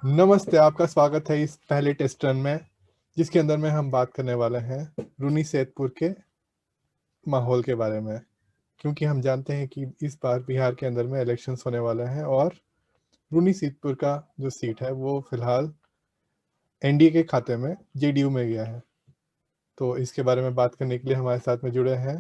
नमस्ते, आपका स्वागत है इस पहले टेस्ट रन में, जिसके अंदर में हम बात करने वाले हैं रूनी सैदपुर के माहौल के बारे में। क्योंकि हम जानते हैं कि इस बार बिहार के अंदर में इलेक्शंस होने वाले हैं और रूनी सैदपुर का जो सीट है वो फिलहाल एनडीए के खाते में जेडीयू में गया है। तो इसके बारे में बात करने के लिए हमारे साथ में जुड़े हैं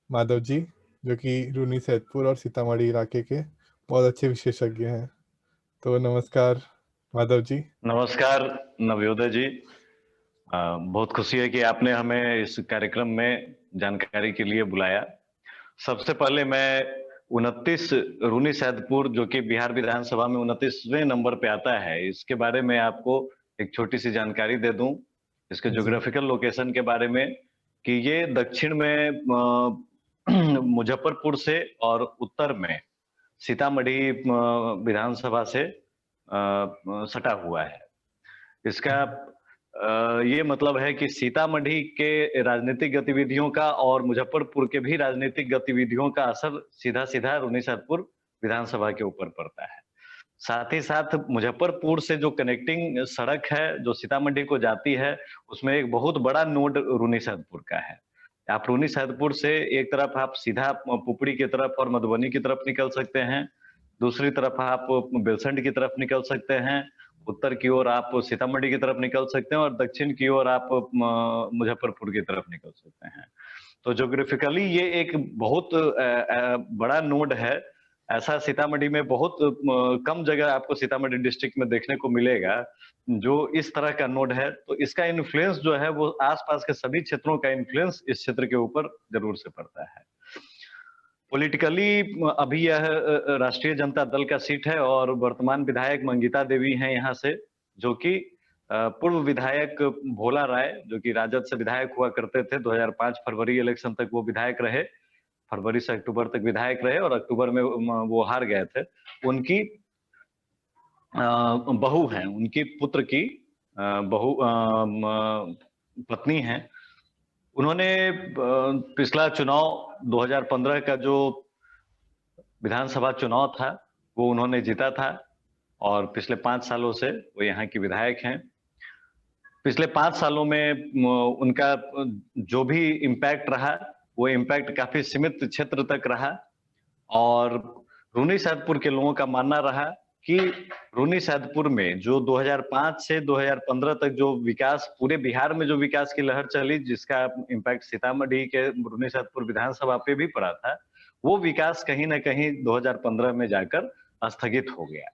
माधव जी, जो कि रूनी सैदपुर और सीतामढ़ी इलाके के बहुत अच्छे विशेषज्ञ हैं। तो नमस्कार माधव जी। नमस्कार नवोदय जी। बहुत खुशी है कि आपने हमें इस कार्यक्रम में जानकारी के लिए बुलाया। सबसे पहले मैं 29 रूनी सैदपुर, जो कि बिहार विधानसभा में 29वें नंबर पे आता है, इसके बारे में आपको एक छोटी सी जानकारी दे दूं, इसके जी ज्योग्राफिकल लोकेशन के बारे में, कि ये दक्षिण में मुजफ्फरपुर से और उत्तर में सीतामढ़ी विधानसभा से सटा हुआ है। इसका ये मतलब है कि सीतामढ़ी के राजनीतिक गतिविधियों का और मुजफ्फरपुर के भी राजनीतिक गतिविधियों का असर सीधा सीधा रूनी सैदपुर विधानसभा के ऊपर पड़ता है। साथ ही साथ मुजफ्फरपुर से जो कनेक्टिंग सड़क है जो सीतामढ़ी को जाती है, उसमें एक बहुत बड़ा नोड रूनी सैदपुर का है। आप रूनी सैदपुर से एक तरफ आप सीधा पुपड़ी की तरफ और मधुबनी की तरफ निकल सकते हैं, दूसरी तरफ आप बेलसंड की तरफ निकल सकते हैं, उत्तर की ओर आप सीतामढ़ी की तरफ निकल सकते हैं और दक्षिण की ओर आप मुजफ्फरपुर की तरफ निकल सकते हैं। तो ज्योग्राफिकली ये एक बहुत बड़ा नोड है। ऐसा सीतामढ़ी में बहुत कम जगह आपको सीतामढ़ी डिस्ट्रिक्ट में देखने को मिलेगा जो इस तरह का नोड है। तो इसका इन्फ्लुएंस जो है वो आसपास के सभी क्षेत्रों का इन्फ्लुएंस इस क्षेत्र के ऊपर जरूर से पड़ता है। पॉलिटिकली अभी यह राष्ट्रीय जनता दल का सीट है और वर्तमान विधायक मंगिता देवी हैं यहाँ से, जो कि पूर्व विधायक भोला राय, जो कि राजद से विधायक हुआ करते थे। 2005 फरवरी इलेक्शन तक वो विधायक रहे, फरवरी से अक्टूबर तक विधायक रहे और अक्टूबर में वो हार गए थे। उनकी बहू हैं, उनकी पुत्र की बहू पत्नी हैं। उन्होंने पिछला चुनाव 2015 का जो विधानसभा चुनाव था वो उन्होंने जीता था और पिछले 5 सालों से वो यहाँ की विधायक हैं। पिछले 5 सालों में उनका जो भी इम्पैक्ट रहा वो इम्पैक्ट काफी सीमित क्षेत्र तक रहा और रूनी सैदपुर के लोगों का मानना रहा कि रूनी सैदपुर में जो 2005 से 2015 तक जो विकास, पूरे बिहार में जो विकास की लहर चली, जिसका इम्पैक्ट सीतामढ़ी के रूनी सैदपुर विधानसभा पे भी पड़ा था, वो विकास कहीं ना कहीं 2015 में जाकर स्थगित हो गया।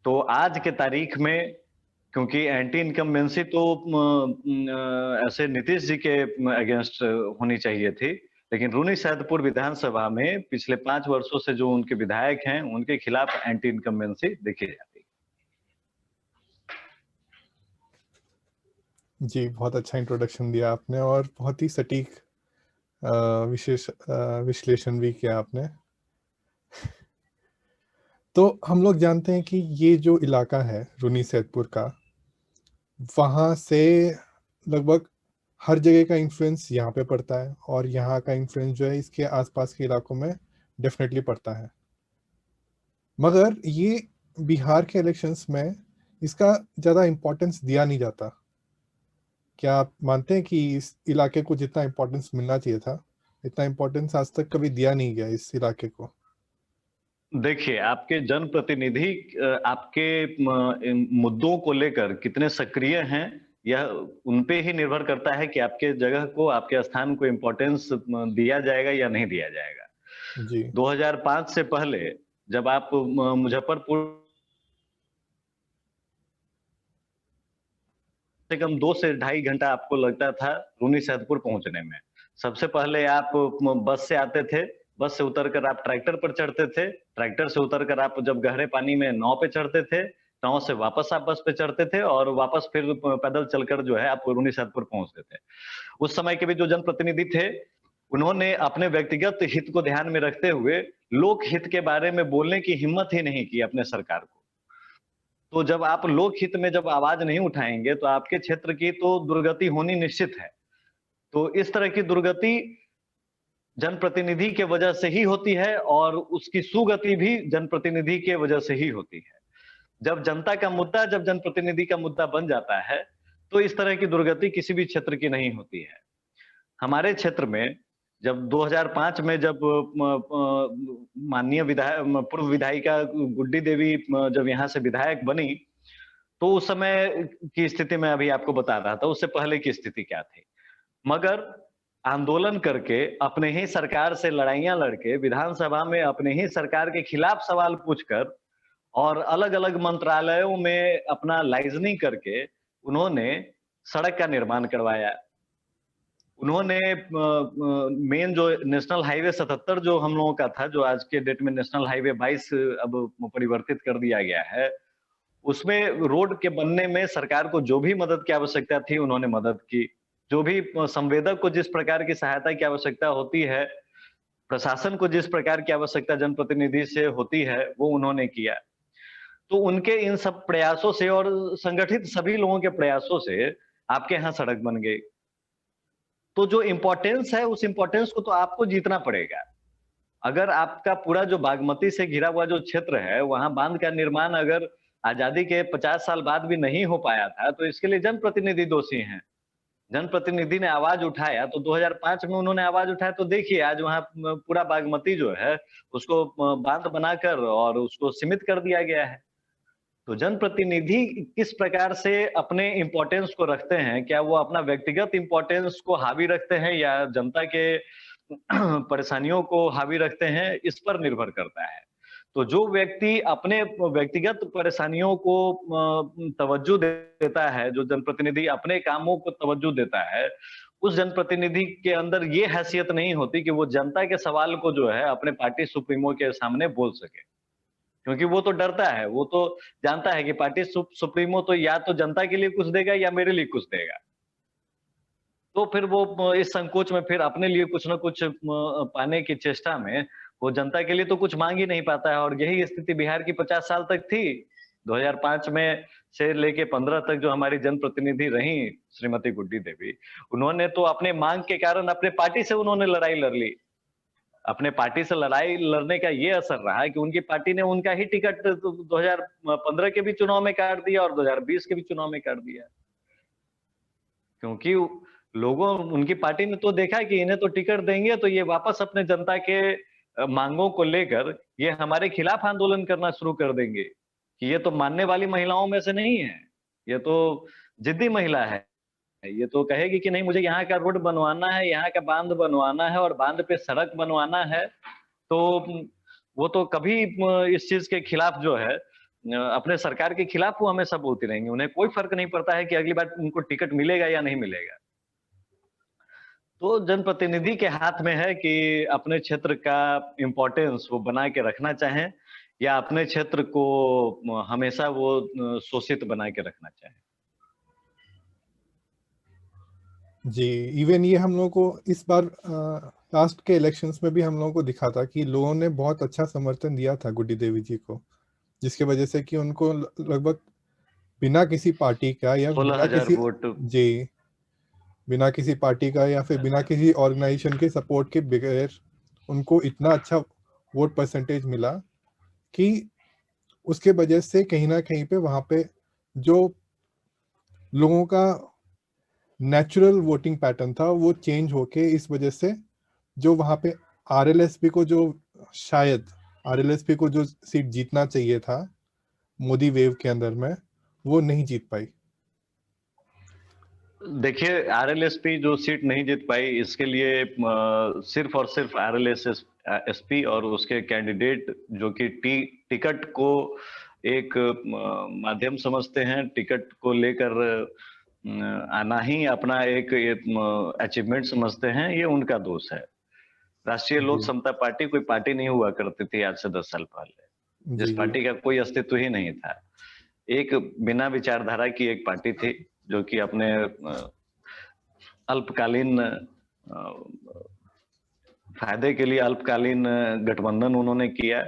तो आज के तारीख में, क्योंकि एंटी इनकम्बेंसी तो ऐसे नीतीश जी के अगेंस्ट होनी चाहिए थी, लेकिन रूनी सैदपुर विधानसभा में पिछले 5 वर्षों से जो उनके विधायक हैं, उनके खिलाफ एंटी इनकम्बेंसी देखी जाती है। जी, बहुत अच्छा इंट्रोडक्शन दिया आपने और बहुत ही सटीक विश्लेषण भी किया आपने। तो हम लोग जानते हैं कि ये जो इलाका है रूनी सैदपुर का, वहाँ से लगभग हर जगह का इन्फ्लुएंस यहाँ पे पड़ता है और यहाँ का इन्फ्लुएंस जो है इसके आसपास के इलाकों में डेफिनेटली पड़ता है। मगर ये बिहार के इलेक्शंस में इसका ज़्यादा इम्पोर्टेंस दिया नहीं जाता। क्या आप मानते हैं कि इस इलाके को जितना इम्पोर्टेंस मिलना चाहिए था, इतना इम्पोर्टेंस आज तक कभी दिया नहीं गया इस इलाके को? देखिए, आपके जनप्रतिनिधि आपके मुद्दों को लेकर कितने सक्रिय हैं, यह उन पे ही निर्भर करता है कि आपके जगह को, आपके स्थान को इम्पोर्टेंस दिया जाएगा या नहीं दिया जाएगा। जी। 2005 से पहले जब आप मुजफ्फरपुर से कम 2 से ढाई घंटा आपको लगता था रूनी सैदपुर पहुंचने में। सबसे पहले आप बस से आते थे, बस से उतरकर आप ट्रैक्टर पर चढ़ते थे, ट्रैक्टर से उतरकर आप जब गहरे पानी में नाव पे चढ़ते थे, नाव से वापस आप बस पे चढ़ते थे और वापस फिर पैदल चलकर जो है आप रूनी सैदपुर पहुंचते थे। उस समय के भी जो जनप्रतिनिधि थे, उन्होंने अपने व्यक्तिगत हित को ध्यान में रखते हुए लोक हित के बारे में बोलने की हिम्मत ही नहीं की अपने सरकार को। तो जब आप लोकहित में जब आवाज नहीं उठाएंगे तो आपके क्षेत्र की तो दुर्गति होनी निश्चित है। तो इस तरह की दुर्गति जनप्रतिनिधि के वजह से ही होती है और उसकी सुगति भी जनप्रतिनिधि के वजह से ही होती है। जब जनता का मुद्दा, जब जनप्रतिनिधि का मुद्दा बन जाता है, तो इस तरह की दुर्गति किसी भी क्षेत्र की नहीं होती है। हमारे क्षेत्र में जब 2005 में जब माननीय पूर्व विधायिका गुड्डी देवी जब यहाँ से विधायक बनी, तो उस समय की स्थिति मैं अभी आपको बता रहा था, उससे पहले की स्थिति क्या थी। मगर आंदोलन करके, अपने ही सरकार से लड़ाइयाँ लड़के, विधानसभा में अपने ही सरकार के खिलाफ सवाल पूछकर और अलग-अलग मंत्रालयों में अपना लाइजनिंग करके उन्होंने सड़क का निर्माण करवाया। उन्होंने मेन जो नेशनल हाईवे 77 जो हम लोगों का था, जो आज के डेट में नेशनल हाईवे 22 अब परिवर्तित कर दिया गया है, उसमें रोड के बनने में सरकार को जो भी मदद की आवश्यकता थी, उन्होंने मदद की। जो भी संवेदक को जिस प्रकार की सहायता की आवश्यकता होती है, प्रशासन को जिस प्रकार की आवश्यकता जनप्रतिनिधि से होती है, वो उन्होंने किया। तो उनके इन सब प्रयासों से और संगठित सभी लोगों के प्रयासों से आपके यहाँ सड़क बन गई। तो जो इम्पोर्टेंस है, उस इम्पोर्टेंस को तो आपको जीतना पड़ेगा। अगर आपका पूरा जो बागमती से घिरा हुआ जो क्षेत्र है, वहां बांध का निर्माण अगर आजादी के 50 साल बाद भी नहीं हो पाया था, तो इसके लिए जनप्रतिनिधि दोषी हैं। जनप्रतिनिधि ने आवाज उठाया, तो 2005 में उन्होंने आवाज उठाया, तो देखिए आज वहां पूरा बागमती जो है, उसको बांध बनाकर और उसको सीमित कर दिया गया है। तो जनप्रतिनिधि किस प्रकार से अपने इम्पोर्टेंस को रखते हैं, क्या वो अपना व्यक्तिगत इम्पोर्टेंस को हावी रखते हैं या जनता के परेशानियों को हावी रखते हैं, इस पर निर्भर करता है। तो जो व्यक्ति अपने व्यक्तिगत परेशानियों को तवज्जो देता है, जो जनप्रतिनिधि अपने कामों को तवज्जो देता है, उस जनप्रतिनिधि के अंदर ये हैसियत नहीं होती कि वो जनता के सवाल को जो है अपने पार्टी सुप्रीमो के सामने बोल सके। क्योंकि वो तो डरता है, वो तो जानता है कि पार्टी सुप्रीमो तो या तो जनता के लिए कुछ देगा या मेरे लिए कुछ देगा। तो फिर वो इस संकोच में फिर अपने लिए कुछ ना कुछ पाने की चेष्टा में वो जनता के लिए तो कुछ मांग ही नहीं पाता है, और यही स्थिति बिहार की 50 साल तक थी। 2005 में से लेके 15 तक जो हमारी जनप्रतिनिधि रही श्रीमती गुड्डी देवी, उन्होंने तो अपने मांग के कारण अपने पार्टी से उन्होंने लड़ाई लड़ ली। अपने पार्टी से लड़ाई लड़ने का ये असर रहा कि उनकी पार्टी ने उनका ही टिकट 2015 के भी चुनाव में काट दिया और 2020 के भी चुनाव में काट दिया। क्योंकि लोगों उनकी पार्टी ने तो देखा कि इन्हें तो टिकट देंगे तो ये वापस अपने जनता के मांगों को लेकर ये हमारे खिलाफ आंदोलन करना शुरू कर देंगे कि ये तो मानने वाली महिलाओं में से नहीं है, ये तो जिद्दी महिला है। ये तो कहेगी कि नहीं, मुझे यहाँ का रोड बनवाना है, यहाँ का बांध बनवाना है और बांध पे सड़क बनवाना है। तो वो तो कभी इस चीज के खिलाफ जो है अपने सरकार के खिलाफ वो हमेशा बोलती रहेंगी। उन्हें कोई फर्क नहीं पड़ता है कि अगली बार उनको टिकट मिलेगा या नहीं मिलेगा। तो जनप्रतिनिधि के हाथ में है कि अपने क्षेत्र का इम्पोर्टेंस वो बना के रखना चाहें या अपने क्षेत्र को हमेशा वो शोषित बना के रखना चाहें। जी, इवन ये हम लोगों को इस बार लास्ट के इलेक्शंस में भी हम लोगों को दिखा था कि लोगों ने बहुत अच्छा समर्थन दिया था गुड्डी देवी जी को, जिसकी वजह से कि उनको लगभग बिना किसी पार्टी का या 16,000 वोट बिना किसी पार्टी का या फिर बिना किसी ऑर्गेनाइजेशन के सपोर्ट के बगैर उनको इतना अच्छा वोट परसेंटेज मिला कि उसके वजह से कहीं ना कहीं पे वहां पे जो लोगों का नेचुरल वोटिंग पैटर्न था वो चेंज होके इस वजह से जो वहां पे आरएलएसपी को जो सीट जीतना चाहिए था मोदी वेव के अंदर में, वो नहीं जीत पाई। देखिए, आरएलएसपी जो सीट नहीं जीत पाई, इसके लिए सिर्फ और सिर्फ आरएलएसपी और उसके कैंडिडेट जो कि टिकट को एक माध्यम समझते हैं, टिकट को लेकर आना ही अपना एक अचीवमेंट समझते हैं, ये उनका दोष है। राष्ट्रीय लोक समता पार्टी कोई पार्टी नहीं हुआ करती थी आज से 10 साल पहले, जिस पार्टी का कोई अस्तित्व ही नहीं था। एक बिना विचारधारा की एक पार्टी थी जो कि अपने अल्पकालीन फायदे के लिए अल्पकालीन गठबंधन उन्होंने किया,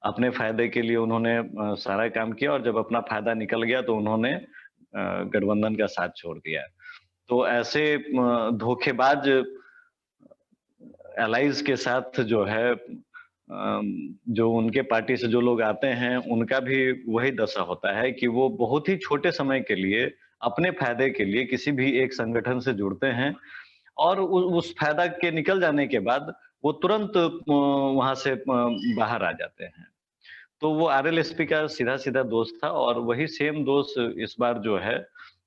अपने फायदे के लिए उन्होंने सारा काम किया, और जब अपना फायदा निकल गया तो उन्होंने गठबंधन का साथ छोड़ दिया। तो ऐसे धोखेबाज एलाइज के साथ जो है जो उनके पार्टी से जो लोग आते हैं उनका भी वही दशा होता है कि वो बहुत ही छोटे समय के लिए अपने फायदे के लिए किसी भी एक संगठन से जुड़ते हैं और उस फायदा के निकल जाने के बाद वो तुरंत वहां से बाहर आ जाते हैं। तो वो आरएलएसपी का सीधा-सीधा दोस्त था और वही सेम दोस्त इस बार जो है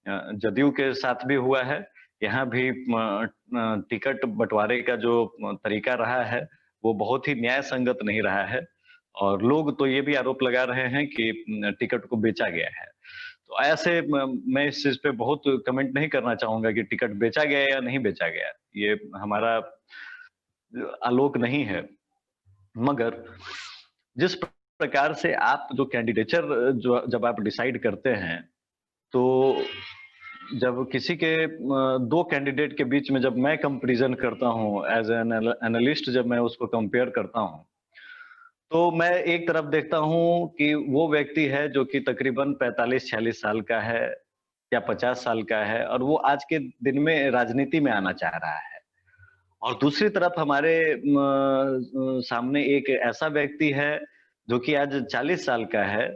जदयू के साथ भी हुआ है। यहाँ भी टिकट बँटवारे का जो तरीका रहा है, वो बहुत ही न्याय संगत नहीं रहा है और लोग तो ये भी आरोप लगा रहे हैं कि टिकट को बेचा गया है। तो ऐसे मैं इस चीज़ पे बहुत कमेंट नहीं करना चाहूँगा कि टिकट बेचा गया या नहीं बेचा गया। ये हमारा आलोक नहीं है। मगर जिस प्रकार से आप जो कैंडिडेचर जो जब आप डिसाइड करते हैं, तो जब किसी के 2 कैंडिडेट के बीच में जब मैं कंपैरिज़न करता हूँ एज़ एन एनालिस्ट जब मैं उसको कंपेयर करता हूँ, तो मैं एक तरफ देखता हूँ कि वो व्यक्ति है जो कि तकरीबन 45-46 साल का है या 50 साल का है और वो आज के दिन में राजनीति में आना चाह रहा है। और दूसरी तरफ हमारे सामने एक ऐसा व्यक्ति है जो कि आज 40 साल का है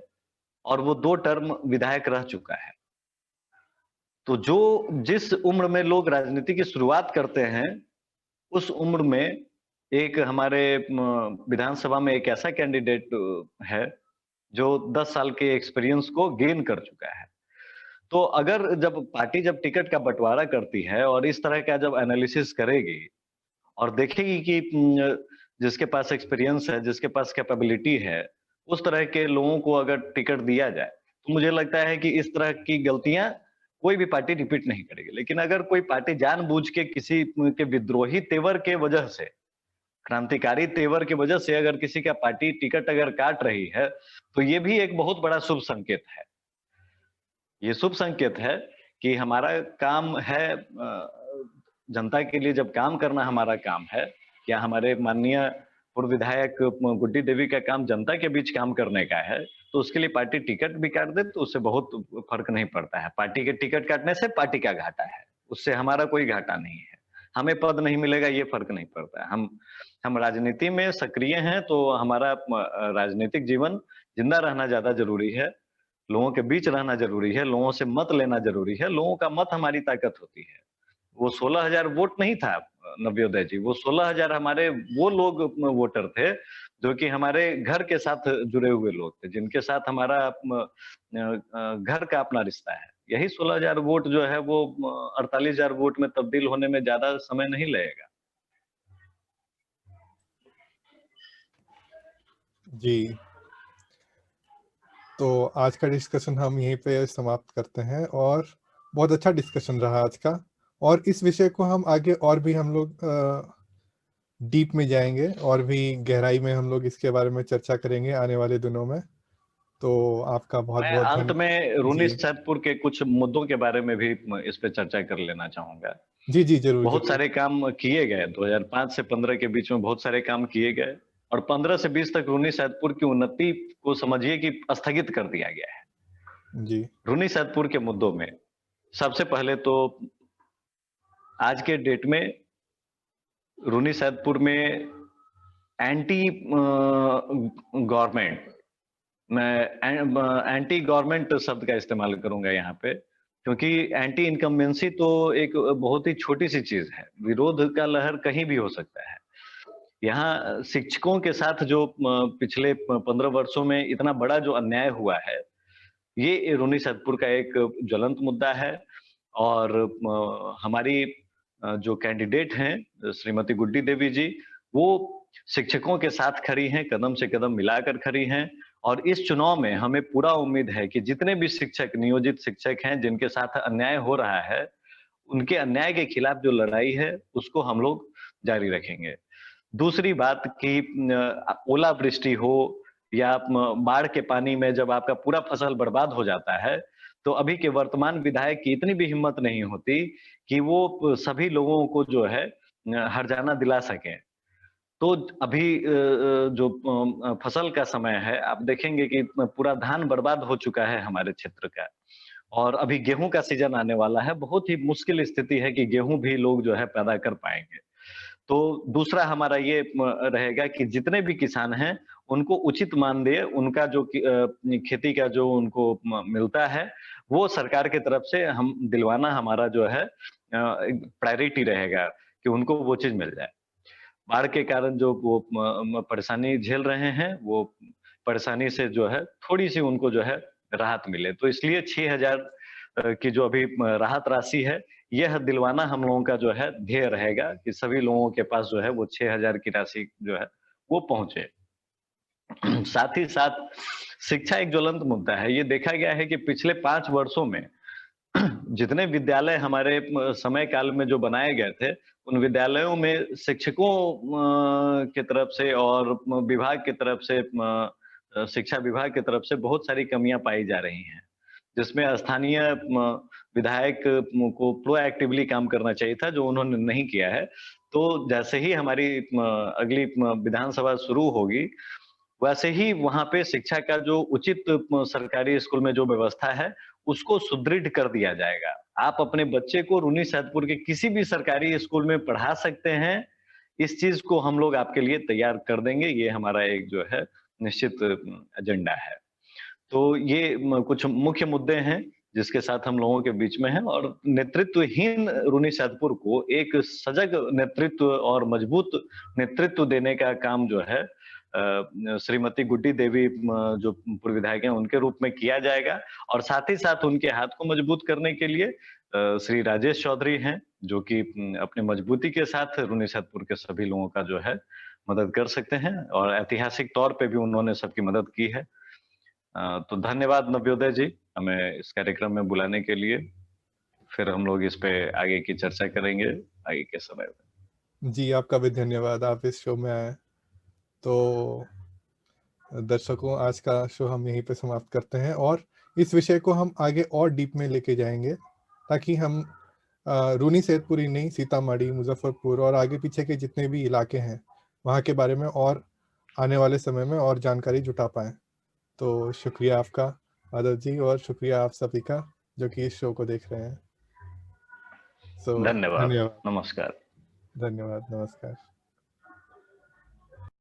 और वो 2 टर्म विधायक रह चुका है। तो जो जिस उम्र में लोग राजनीति की शुरुआत करते हैं, उस उम्र में एक हमारे विधानसभा में एक ऐसा कैंडिडेट है, जो 10 साल के एक्सपीरियंस को गेन कर चुका है। तो अगर जब पार्टी जब टिकट का बँटवारा करती है और इस तरह का जब एनालिसिस करेगी और देखेगी कि जिसके पास एक्सपीरियंस है, जिसके पास कैपेबिलिटी है, उस तरह के लोगों को अगर टिकट दिया जाए, तो मुझे लगता है कि इस तरह की गलतियाँ कोई भी पार्टी रिपीट नहीं करेगी। लेकिन अगर कोई पार्टी जानबूझ के किसी के विद्रोही तेवर के वजह से, क्रांतिकारी तेवर की वजह से अगर किसी का पार्टी टिकट अगर काट रही है, तो ये भी एक बहुत बड़ा शुभ संकेत है। ये शुभ संकेत है कि हमारा काम है जनता के लिए जब काम करना हमारा काम है, या हमारे माननीय पूर्व विधायक गुड्डी देवी का काम जनता के बीच काम करने का है, तो उसके लिए पार्टी टिकट भी काट दे तो उससे बहुत फर्क नहीं पड़ता है। पार्टी के टिकट काटने से पार्टी का घाटा है, उससे हमारा कोई घाटा नहीं है। हमें पद नहीं मिलेगा ये फर्क नहीं पड़ता है। हम राजनीति में सक्रिय हैं तो हमारा राजनीतिक जीवन जिंदा रहना ज्यादा जरूरी है। लोगों के बीच रहना जरूरी है, लोगों से मत लेना जरूरी है, लोगों का मत हमारी ताकत होती है। वो 16,000 वोट नहीं था नवोदय जी, वो 16,000 हमारे वो लोग वोटर थे जो कि हमारे घर के साथ जुड़े हुए लोग थे, जिनके साथ हमारा घर का अपना रिश्ता है। यही 16,000 वोट जो है वो 48,000 वोट में तब्दील होने में ज्यादा समय नहीं लगेगा। जी, तो आज का डिस्कशन हम यहीं पे समाप्त करते हैं और बहुत अच्छा डिस्कशन रहा आज का और इस विषय को हम आगे और भी हम लोग डीप में जाएंगे और भी गहराई में हम लोग इसके बारे में चर्चा करेंगे आने वाले दिनों में। तो आपका बहुत मैं बहुत अंत में रूनी जी सैदपुर के कुछ मुद्दों के बारे में भी इस पे चर्चा कर लेना चाहूंगा। जी जी जरूर बहुत जरूर सारे काम किए गए 2005 से 15 के बीच में बहुत सारे काम किए गए और 15 से 20 तक रूनी सैदपुर की उन्नति को समझिए कि स्थगित कर दिया गया है। जी रूनी सैदपुर के मुद्दों में सबसे पहले तो आज के डेट में रूनी सैदपुर में एंटी गवर्नमेंट, मैं एंटी गवर्नमेंट शब्द का इस्तेमाल करूंगा यहाँ पे, क्योंकि एंटी इनकम्बेंसी तो एक बहुत ही छोटी सी चीज है। विरोध का लहर कहीं भी हो सकता है। यहाँ शिक्षकों के साथ जो पिछले 15 वर्षों में इतना बड़ा जो अन्याय हुआ है, ये रूनी सैदपुर का एक ज्वलंत मुद्दा है। और हमारी जो कैंडिडेट हैं श्रीमती गुड्डी देवी जी, वो शिक्षकों के साथ खड़ी हैं, कदम से कदम मिलाकर खड़ी हैं। और इस चुनाव में हमें पूरा उम्मीद है कि जितने भी शिक्षक, नियोजित शिक्षक हैं जिनके साथ अन्याय हो रहा है, उनके अन्याय के खिलाफ जो लड़ाई है उसको हम लोग जारी रखेंगे। दूसरी बात कि ओलावृष्टि हो या बाढ़ के पानी में जब आपका पूरा फसल बर्बाद हो जाता है, तो अभी के वर्तमान विधायक की इतनी भी हिम्मत नहीं होती कि वो सभी लोगों को जो है हर्जाना दिला सकें। तो अभी जो फसल का समय है, आप देखेंगे कि पूरा धान बर्बाद हो चुका है हमारे क्षेत्र का और अभी गेहूं का सीजन आने वाला है। बहुत ही मुश्किल स्थिति है कि गेहूं भी लोग जो है पैदा कर पाएंगे। तो दूसरा हमारा ये रहेगा कि जितने भी किसान हैं उनको उचित मानदेय, उनका जो खेती का जो उनको मिलता है वो सरकार की तरफ से हम दिलवाना हमारा जो है प्रायोरिटी रहेगा कि उनको वो चीज मिल जाए। बाढ़ के कारण जो वो परेशानी झेल रहे हैं, वो परेशानी से जो है थोड़ी-सी उनको जो है राहत मिले। तो इसलिए 6,000 की जो अभी राहत राशि है, यह दिलवाना हम लोगों का जो है ध्येय रहेगा कि सभी लोगों के पास जो है वो 6,000 की राशि जो है वो पहुँचे। साथ ही साथ शिक्षा एक ज्वलंत मुद्दा है। ये देखा गया है कि पिछले 5 वर्षों में जितने विद्यालय हमारे समय काल में जो बनाए गए थे, उन विद्यालयों में शिक्षकों की तरफ से और विभाग की तरफ से शिक्षा विभाग की तरफ से बहुत सारी कमियां पाई जा रही हैं, जिसमें स्थानीय विधायक को प्रोएक्टिवली काम करना चाहिए था, जो उन्होंने नहीं किया है। तो जैसे ही हमारी अगली विधानसभा शुरू होगी, वैसे ही वहाँ पे शिक्षा का जो उचित सरकारी स्कूल में जो व्यवस्था है, उसको सुदृढ़ कर दिया जाएगा। आप अपने बच्चे को रून्नी-सैदपुर के किसी भी सरकारी स्कूल में पढ़ा सकते हैं। इस चीज़ को हम लोग आपके लिए तैयार कर देंगे। ये हमारा एक जो है निश्चित एजेंडा है। तो ये कुछ मुख्य मुद्दे हैं जिसके साथ हम लोगों के बीच में हैं, और नेतृत्वहीन रून्नी-सैदपुर को एक सजग नेतृत्व और मजबूत नेतृत्व देने का काम जो है श्रीमती गुड्डी देवी जो पूर्व विधायक हैं उनके रूप में किया जाएगा, और साथ ही साथ उनके हाथ को मजबूत करने के लिए श्री राजेश चौधरी हैं, जो कि अपनी मजबूती के साथ रून्नी-सैदपुर के सभी लोगों का जो है मदद कर सकते हैं, और ऐतिहासिक तौर पे भी उन्होंने सबकी मदद की है। तो धन्यवाद नवोदय जी, हमें इस कार्यक्रम में बुलाने के लिए। फिर हम लोग इस पे आगे की चर्चा करेंगे आगे के समय में। जी, आपका भी धन्यवाद, आप इस शो में आए। तो दर्शकों, आज का शो हम यहीं पे समाप्त करते हैं, और इस विषय को हम आगे और डीप में लेके जाएंगे, ताकि हम रून्नी-सैदपुर ही नहीं, सीतामढ़ी, मुजफ्फरपुर और आगे पीछे के जितने भी इलाके हैं, वहाँ के बारे में और आने वाले समय में और जानकारी जुटा पाएँ। तो शुक्रिया आपका आदर जी, और शुक्रिया आप सभी का जो कि इस शो को देख रहे हैं। धन्यवाद, धन्यवाद, नमस्कार। धन्यवाद, नमस्कार।